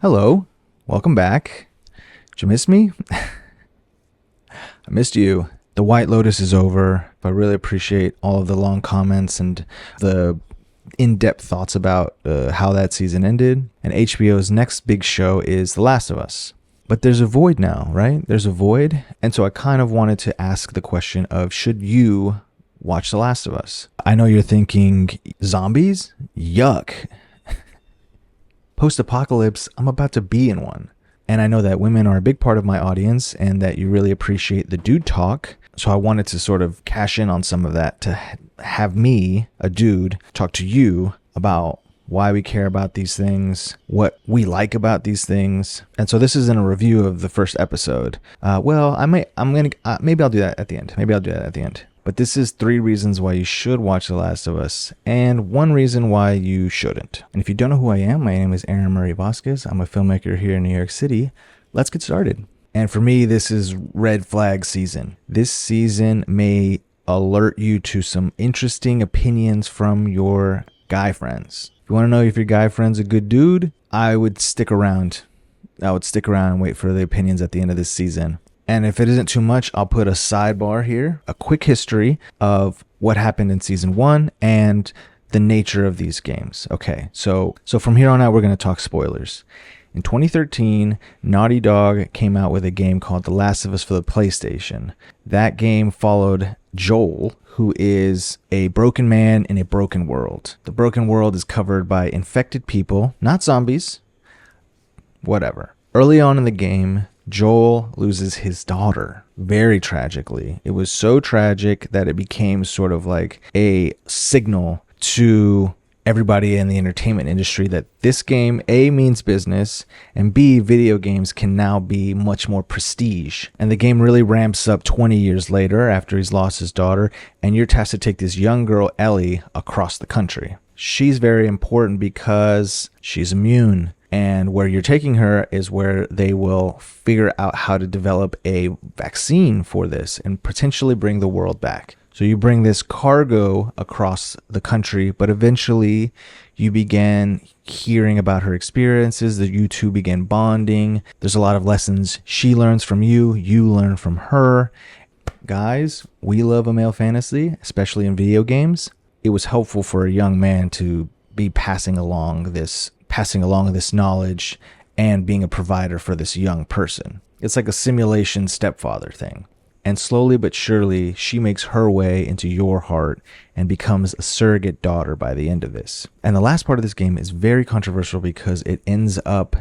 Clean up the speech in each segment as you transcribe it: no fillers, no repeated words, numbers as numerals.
Hello, welcome back. Did you miss me? I missed you. The White Lotus is over, but I really appreciate all of the long comments and the in-depth thoughts about how that season ended. And HBO's next big show is The Last of Us. But there's a void now, right? There's a void. And so I kind of wanted to ask the question of, should you watch The Last of Us? I know you're thinking, zombies? Yuck. Post-apocalypse, I'm about to be in one. And I know that women are a big part of my audience and that you really appreciate the dude talk. So I wanted to sort of cash in on some of that to have me, a dude, talk to you about why we care about these things, what we like about these things. And so this isn't a review of the first episode. Maybe I'll do that at the end. But this is 3 reasons why you should watch The Last of Us and 1 reason why you shouldn't. And if you don't know who I am, my name is Aaron Murray Vasquez. I'm a filmmaker here in New York City. Let's get started. And for me, this is red flag season. This season may alert you to some interesting opinions from your guy friends. If you want to know if your guy friend's a good dude, I would stick around. And wait for the opinions at the end of this season. And if it isn't too much, I'll put a sidebar here, a quick history of what happened in season 1 and the nature of these games. Okay, so from here on out, we're going to talk spoilers. In 2013, Naughty Dog came out with a game called The Last of Us for the PlayStation. That game followed Joel, who is a broken man in a broken world. The broken world is covered by infected people, not zombies, whatever. Early on in the game, Joel loses his daughter very tragically. It was so tragic that it became sort of like a signal to everybody in the entertainment industry that this game, A, means business, and B, video games can now be much more prestige. And the game really ramps up 20 years later after he's lost his daughter, and you're tasked to take this young girl, Ellie, across the country. She's very important because she's immune. And where you're taking her is where they will figure out how to develop a vaccine for this and potentially bring the world back. So you bring this cargo across the country, but eventually you began hearing about her experiences, that you two began bonding. There's a lot of lessons she learns from you, you learn from her. Guys, we love a male fantasy, especially in video games. It was helpful for a young man to be passing along this knowledge and being a provider for this young person. It's like a simulation stepfather thing. And slowly but surely, she makes her way into your heart and becomes a surrogate daughter by the end of this. And the last part of this game is very controversial because it ends up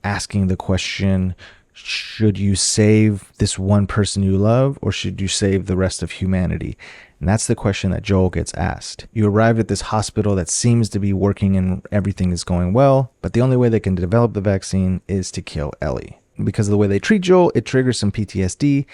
asking the question, should you save this one person you love or should you save the rest of humanity? And that's the question that Joel gets asked. You arrive at this hospital that seems to be working and everything is going well, but the only way they can develop the vaccine is to kill Ellie. Because of the way they treat Joel, it triggers some PTSD.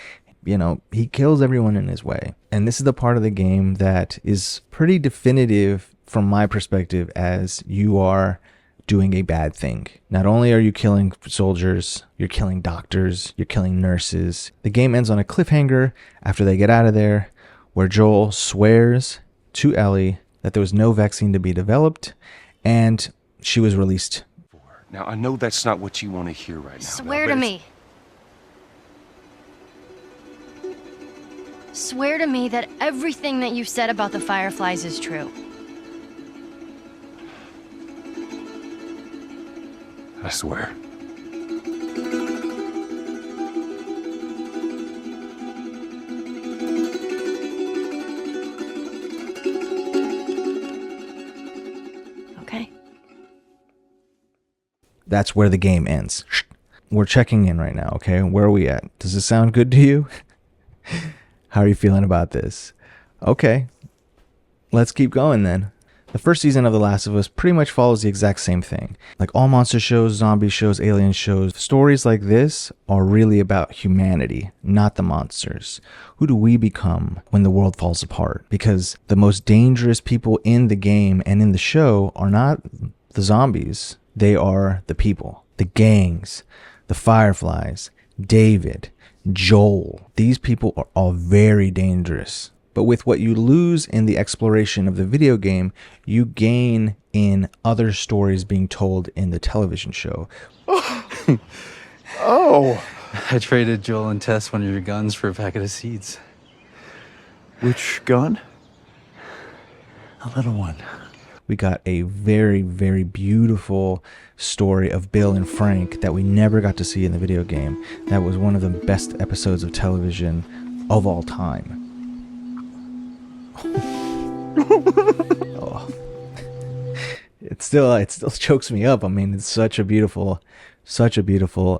He kills everyone in his way. And this is the part of the game that is pretty definitive from my perspective as you are doing a bad thing. Not only are you killing soldiers, you're killing doctors, you're killing nurses. The game ends on a cliffhanger after they get out of there, where Joel swears to Ellie that there was no vaccine to be developed and she was released. Now, I know that's not what you want to hear right now. Swear to me. Swear to me that everything that you said about the Fireflies is true. I swear. Okay. That's where the game ends. We're checking in right now, okay? Where are we at? Does this sound good to you? How are you feeling about this? Okay, let's keep going then. The first season of The Last of Us pretty much follows the exact same thing. Like all monster shows, zombie shows, alien shows, stories like this are really about humanity, not the monsters. Who do we become when the world falls apart? Because the most dangerous people in the game and in the show are not the zombies. They are the people, the gangs, the Fireflies, David, Joel. These people are all very dangerous. But with what you lose in the exploration of the video game, you gain in other stories being told in the television show. Oh. I traded Joel and Tess one of your guns for a packet of seeds. Which gun? A little one. We got a very, very beautiful story of Bill and Frank that we never got to see in the video game. That was one of the best episodes of television of all time. Oh. It still chokes me up. I mean, it's such a beautiful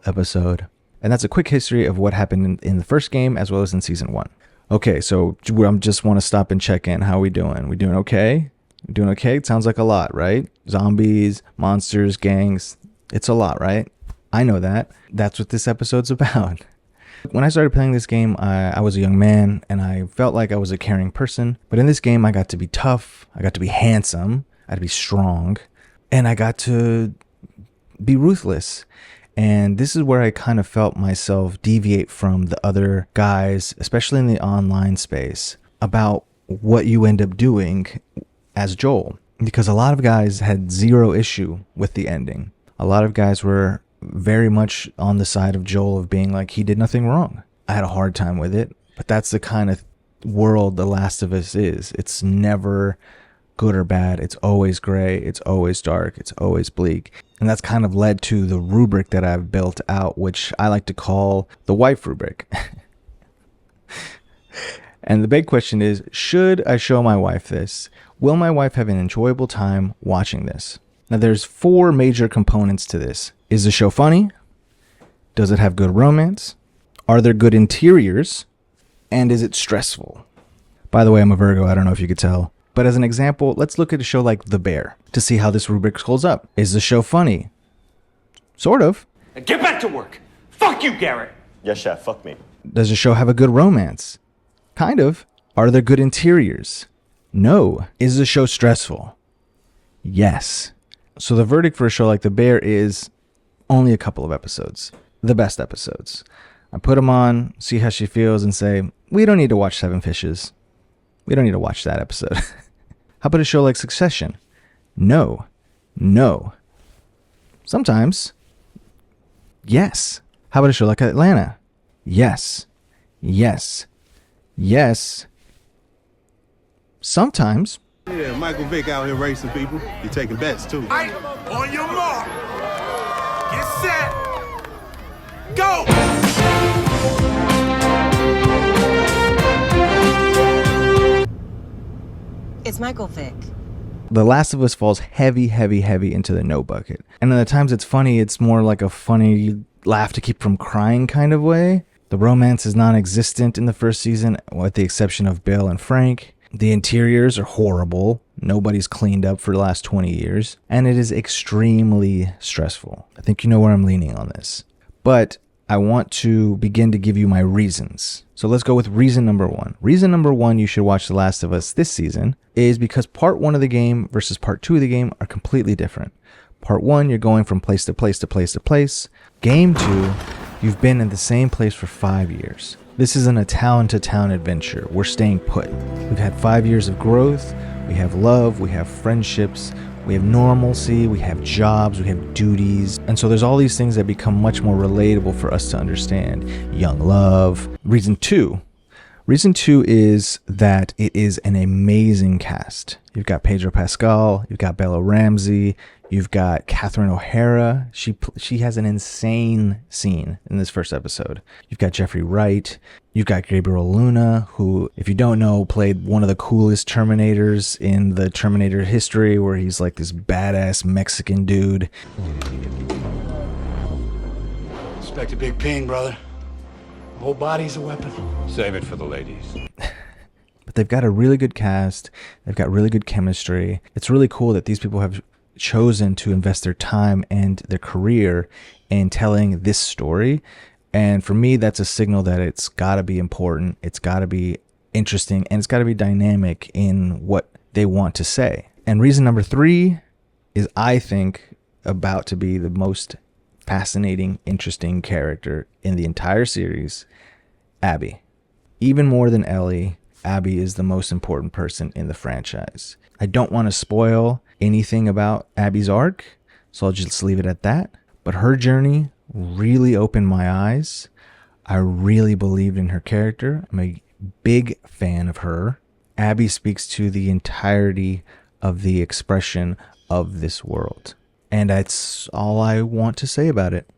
episode. And that's a quick history of what happened in the first game as well as in season 1. Okay, so I just want to stop and check in. How are we doing? We doing okay? We doing okay? It sounds like a lot, right? Zombies, monsters, gangs. It's a lot, right? I know that. That's what this episode's about. When I started playing this game, I was a young man and I felt like I was a caring person. But in this game, I got to be tough. I got to be handsome. I got to be strong. And I got to be ruthless. And this is where I kind of felt myself deviate from the other guys, especially in the online space, about what you end up doing as Joel. Because a lot of guys had zero issue with the ending. A lot of guys were very much on the side of Joel of being like, he did nothing wrong. I had a hard time with it, but that's the kind of world The Last of Us is. It's never good or bad. It's always gray. It's always dark. It's always bleak. And that's kind of led to the rubric that I've built out, which I like to call the Wife Rubric. And the big question is, should I show my wife this? Will my wife have an enjoyable time watching this? Now, there's 4 major components to this. Is the show funny? Does it have good romance? Are there good interiors? And is it stressful? By the way, I'm a Virgo. I don't know if you could tell. But as an example, let's look at a show like The Bear to see how this rubric holds up. Is the show funny? Sort of. Get back to work. Fuck you, Garrett. Yes, chef. Fuck me. Does the show have a good romance? Kind of. Are there good interiors? No. Is the show stressful? Yes. So the verdict for a show like The Bear is only a couple of episodes. The best episodes. I put them on, see how she feels, and say, we don't need to watch Seven Fishes. We don't need to watch that episode. How about a show like Succession? No. No. Sometimes. Yes. How about a show like Atlanta? Yes. Yes. Yes. Sometimes. Yeah, Michael Vick out here racing people. You're taking bets, too. Right, on your mark. Get set. Go! It's Michael Vick. The Last of Us falls heavy into the no bucket. And at the times it's funny, it's more like a funny laugh to keep from crying kind of way. The romance is non-existent in the first season, with the exception of Bill and Frank. The interiors are horrible. Nobody's cleaned up for the last 20 years. And it is extremely stressful. I think you know where I'm leaning on this. But I want to begin to give you my reasons. So let's go with reason number 1. Reason number 1 you should watch The Last of Us this season is because part 1 of the game versus part 2 of the game are completely different. Part 1, you're going from place to place to place to place. Game 2, you've been in the same place for 5 years. This isn't a town-to-town adventure. We're staying put. We've had 5 years of growth. We have love. We have friendships. We have normalcy. We have jobs. We have duties. And so there's all these things that become much more relatable for us to understand. Young love. Reason 2 is that it is an amazing cast. You've got Pedro Pascal. You've got Bella Ramsey. You've got Catherine O'Hara. She has an insane scene in this first episode. You've got Jeffrey Wright. You've got Gabriel Luna, who, if you don't know, played one of the coolest Terminators in the Terminator history, where he's like this badass Mexican dude. Expect a big ping, brother. Whole body's a weapon. Save it for the ladies. But they've got a really good cast. They've got really good chemistry. It's really cool that these people have chosen to invest their time and their career in telling this story. And for me, that's a signal that it's got to be important. It's got to be interesting, and it's got to be dynamic in what they want to say. And reason number 3 is, I think, about to be the most fascinating, interesting character in the entire series, Abby. Even more than Ellie, Abby is the most important person in the franchise. I don't want to spoil anything about Abby's arc, so I'll just leave it at that. But her journey really opened my eyes. I really believed in her character. I'm a big fan of her. Abby speaks to the entirety of the expression of this world. And that's all I want to say about it.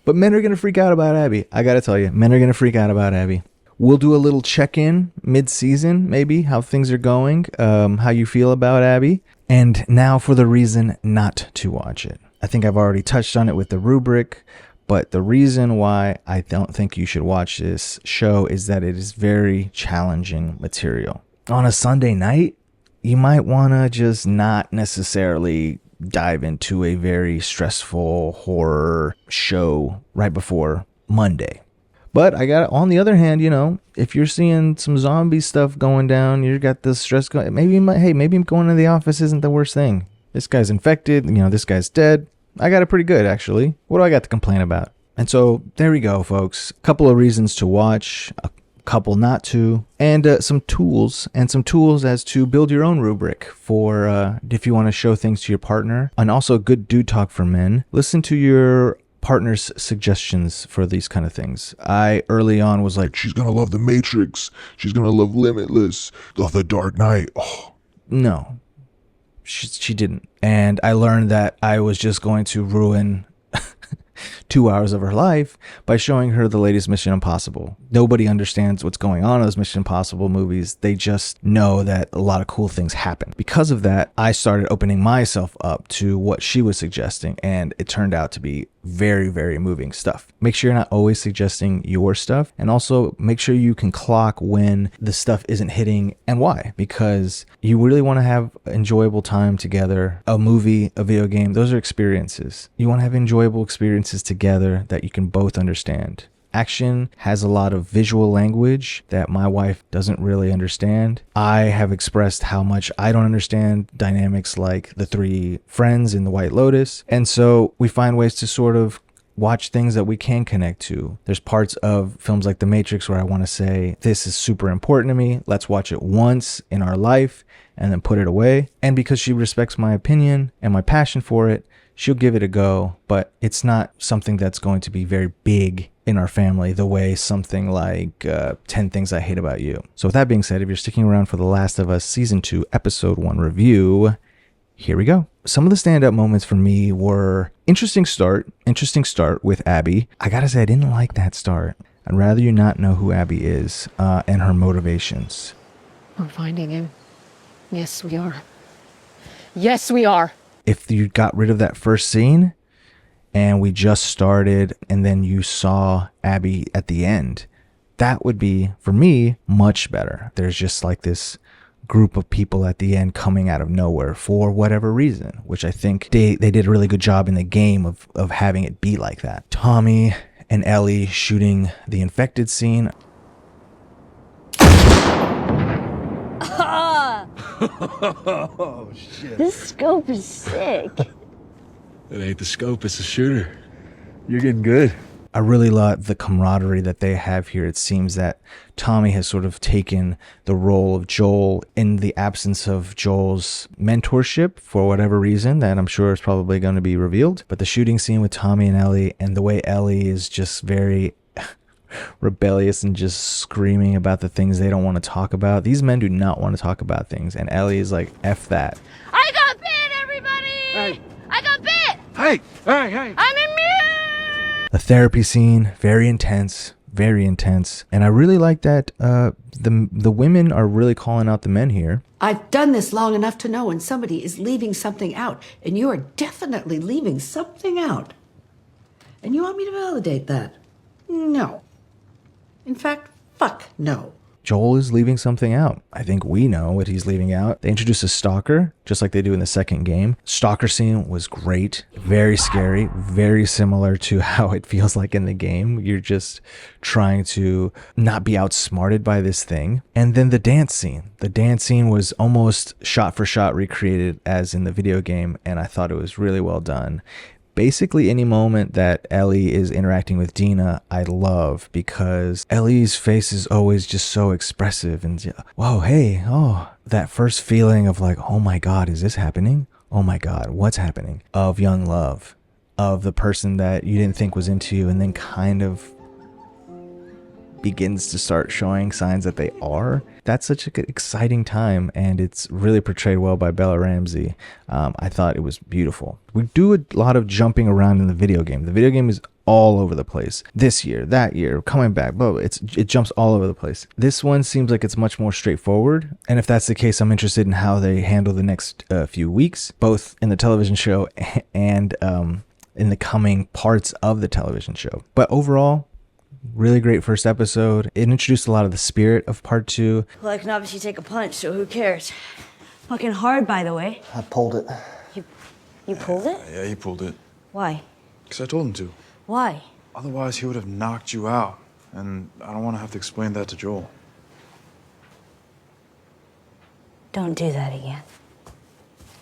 But men are going to freak out about Abby. I got to tell you, men are going to freak out about Abby. We'll do a little check-in mid-season, maybe, how things are going, how you feel about Abby. And now for the reason not to watch it. I think I've already touched on it with the rubric, but the reason why I don't think you should watch this show is that it is very challenging material. On a Sunday night, you might want to just not necessarily dive into a very stressful horror show right before Monday. But I got, on the other hand, you know, if you're seeing some zombie stuff going down, you got this stress going, maybe going to the office isn't the worst thing. This guy's infected, you know, this guy's dead. I got it pretty good, actually. What do I got to complain about? And so there we go, folks. A couple of reasons to watch, a couple not to, and some tools as to build your own rubric for if you want to show things to your partner. And also good dude talk for men. Listen to your partner's suggestions for these kind of things. I early on was like, she's gonna love The Matrix. She's gonna love Limitless. The Dark Knight. Oh. No, she didn't. And I learned that I was just going to ruin 2 hours of her life by showing her the latest Mission Impossible. Nobody understands what's going on in those Mission Impossible movies. They just know that a lot of cool things happen. Because of that, I started opening myself up to what she was suggesting, and it turned out to be very, very moving stuff. Make sure you're not always suggesting your stuff, and also make sure you can clock when the stuff isn't hitting and why, because you really want to have enjoyable time together. A movie, a video game, those are experiences. You want to have enjoyable experiences together that you can both understand. Action has a lot of visual language that my wife doesn't really understand. I have expressed how much I don't understand dynamics like the three friends in The White Lotus. And so we find ways to sort of watch things that we can connect to. There's parts of films like The Matrix where I want to say, this is super important to me. Let's watch it once in our life and then put it away. And because she respects my opinion and my passion for it, she'll give it a go, but it's not something that's going to be very big in our family the way something like 10 Things I Hate About You. So with that being said, if you're sticking around for The Last of Us Season 2 Episode 1 review, here we go. Some of the standout moments for me were interesting start with Abby. I gotta say, I didn't like that start. I'd rather you not know who Abby is and her motivations. We're finding him. Yes, we are. Yes, we are. If you got rid of that first scene and we just started and then you saw Abby at the end, that would be, for me, much better. There's just like this group of people at the end coming out of nowhere for whatever reason, which I think they did a really good job in the game of having it be like that. Tommy and Ellie shooting the infected scene. Oh, shit. This scope is sick. It ain't the scope, it's the shooter. You're getting good. I really love the camaraderie that they have here. It seems that Tommy has sort of taken the role of Joel in the absence of Joel's mentorship for whatever reason that I'm sure is probably going to be revealed. But the shooting scene with Tommy and Ellie, and the way Ellie is just very rebellious and just screaming about the things they don't want to talk about. These men do not want to talk about things, and Ellie is like, F that. I got bit, everybody! Hey. I got bit! Hey! Hey! I'm immune! The therapy scene, very intense, and I really like that the women are really calling out the men here. I've done this long enough to know when somebody is leaving something out, and you are definitely leaving something out. And you want me to validate that? No. In fact, fuck no. Joel is leaving something out. I think we know what he's leaving out. They introduce a stalker, just like they do in the second game. Stalker scene was great, very scary, very similar to how it feels like in the game. You're just trying to not be outsmarted by this thing. And then the dance scene. The dance scene was almost shot for shot recreated as in the video game, and I thought it was really well done. Basically, any moment that Ellie is interacting with Dina, I love, because Ellie's face is always just so expressive and, whoa, hey, oh, that first feeling of like, oh my God, is this happening? Oh my God, what's happening? Of young love. of the person that you didn't think was into you and then kind of begins to start showing signs that they are. That's such an exciting time, and it's really portrayed well by Bella Ramsey. I thought it was beautiful. We do a lot of jumping around in the video game. The video game is all over the place. This year, that year, coming back, but it jumps all over the place. This one seems like it's much more straightforward, and if that's the case, I'm interested in how they handle the next few weeks, both in the television show and in the coming parts of the television show. But overall, really great first episode. It introduced a lot of the spirit of part 2. Well, I can obviously take a punch, so who cares? Fucking hard, by the way. I pulled it. You pulled it? Yeah, he pulled it. Why? Because I told him to. Why? Otherwise, he would have knocked you out. And I don't want to have to explain that to Joel. Don't do that again.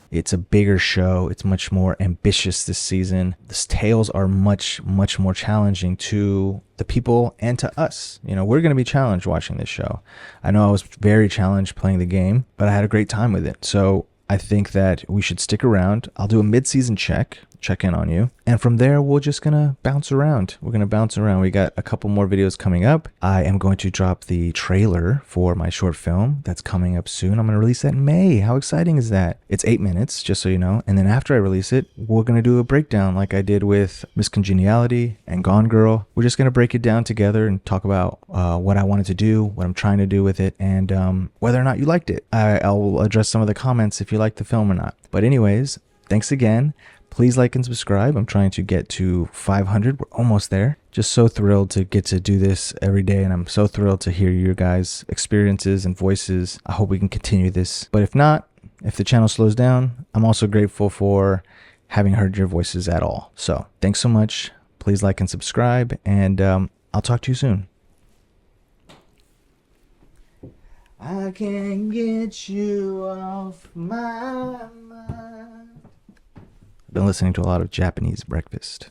It's a bigger show. It's much more ambitious this season. The tales are much, much more challenging to the people and to us. You know, we're going to be challenged watching this show. I know I was very challenged playing the game, but I had a great time with it. So I think that we should stick around. I'll do a mid-season check in on you. And from there, we're just going to bounce around. We're going to bounce around. We got a couple more videos coming up. I am going to drop the trailer for my short film that's coming up soon. I'm going to release that in May. How exciting is that? It's 8 minutes, just so you know. And then after I release it, we're going to do a breakdown like I did with Miss Congeniality and Gone Girl. We're just going to break it down together and talk about what I wanted to do, what I'm trying to do with it, and whether or not you liked it. I'll address some of the comments if you liked the film or not. But anyways, thanks again. Please like and subscribe. I'm trying to get to 500. We're almost there. Just so thrilled to get to do this every day, and I'm so thrilled to hear your guys' experiences and voices. I hope we can continue this. But if not, if the channel slows down, I'm also grateful for having heard your voices at all. So thanks so much. Please like and subscribe, and I'll talk to you soon. I can't get you off my mind. Been listening to a lot of Japanese breakfast.